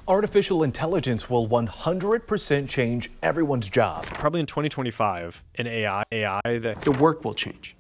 Artificial intelligence will 100% change everyone's job. Probably in 2025, an AI that the work will change.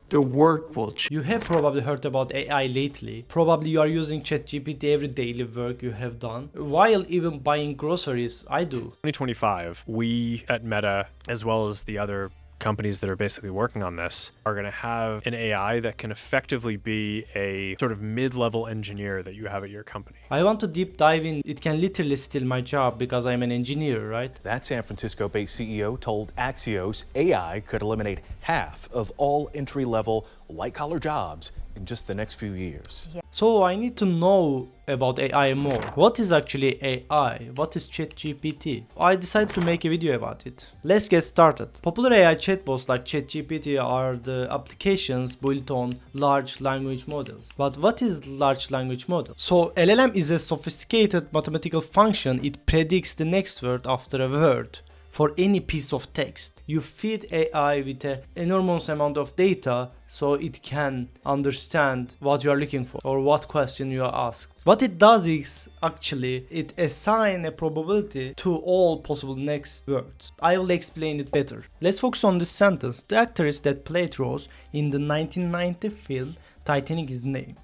The work will change. You have probably heard about AI lately. Probably you are using ChatGPT every daily work you have done. While even buying groceries, I do. 2025, we at Meta, as well as the other companies that are basically working on this, are going to have an AI that can effectively be a sort of mid-level engineer that you have at your company. I want to deep dive in. It can literally steal my job because I'm an engineer, right? That San Francisco-based CEO told Axios AI could eliminate half of all entry-level white-collar jobs in just the next few years. So I need to know about AI more. What is actually AI? What is ChatGPT? I decided to make a video about it. Let's get started. Popular AI chatbots like ChatGPT are the applications built on large language models. But what is large language model? So LLM is a sophisticated mathematical function. It predicts the next word after a word. For any piece of text, you feed AI with an enormous amount of data so it can understand what you are looking for or what question you are asked. What it does is actually it assigns a probability to all possible next words. I will explain it better. Let's focus on this sentence. The actress that played Rose in the 1990 film Titanic is named.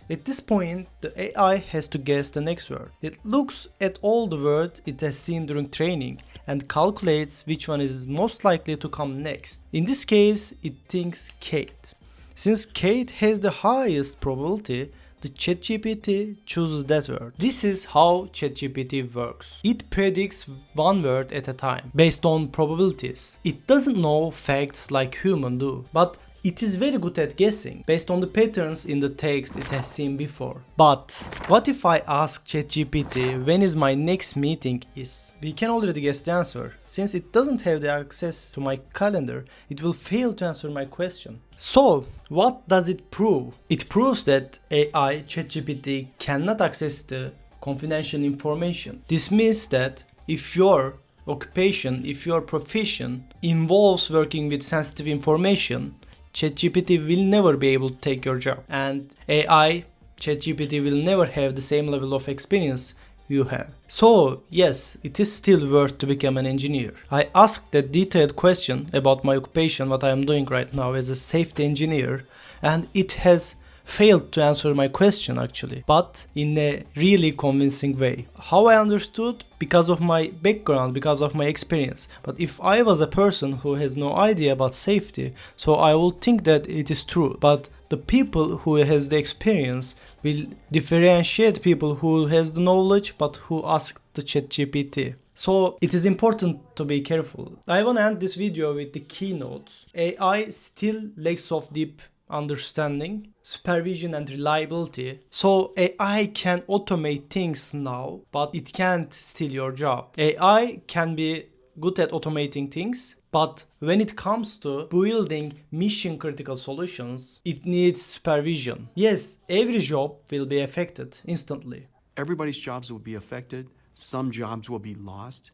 At this point, the AI has to guess the next word. It looks at all the words it has seen during training and calculates which one is most likely to come next. In this case, it thinks Kate. Since Kate has the highest probability, the ChatGPT chooses that word. This is how ChatGPT works. It predicts one word at a time based on probabilities. It doesn't know facts like humans do, but it is very good at guessing based on the patterns in the text it has seen before. But what if I ask ChatGPT when is my next meeting is? We can already guess the answer. Since it doesn't have the access to my calendar, it will fail to answer my question. So what does it prove? It proves that AI ChatGPT cannot access the confidential information. This means that if your occupation, if your profession involves working with sensitive information, ChatGPT will never be able to take your job, and AI, ChatGPT will never have the same level of experience you have. So yes, it is still worth to become an engineer. I asked that detailed question about my occupation, what I am doing right now as a safety engineer, and it has failed to answer my question actually, but in a really convincing way. How I understood? Because of my background, because of my experience. But if I was a person who has no idea about safety, so I will think that it is true. But the people who has the experience will differentiate people who has the knowledge but who ask the ChatGPT. So it is important to be careful. I want to end this video with the keynotes. AI still lacks of deep understanding, supervision and reliability. So AI can automate things now, but it can't steal your job. AI can be good at automating things, but when it comes to building mission critical solutions, it needs supervision. Yes, every job will be affected instantly. Everybody's jobs will be affected. Some jobs will be lost.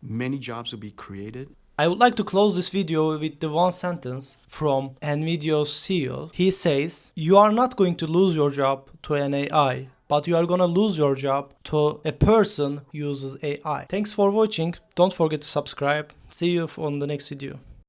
Many jobs will be created. I would like to close this video with the one sentence from NVIDIA's CEO. He says, "You are not going to lose your job to an AI, but you are gonna lose your job to a person who uses AI." Thanks for watching. Don't forget to subscribe. See you on the next video.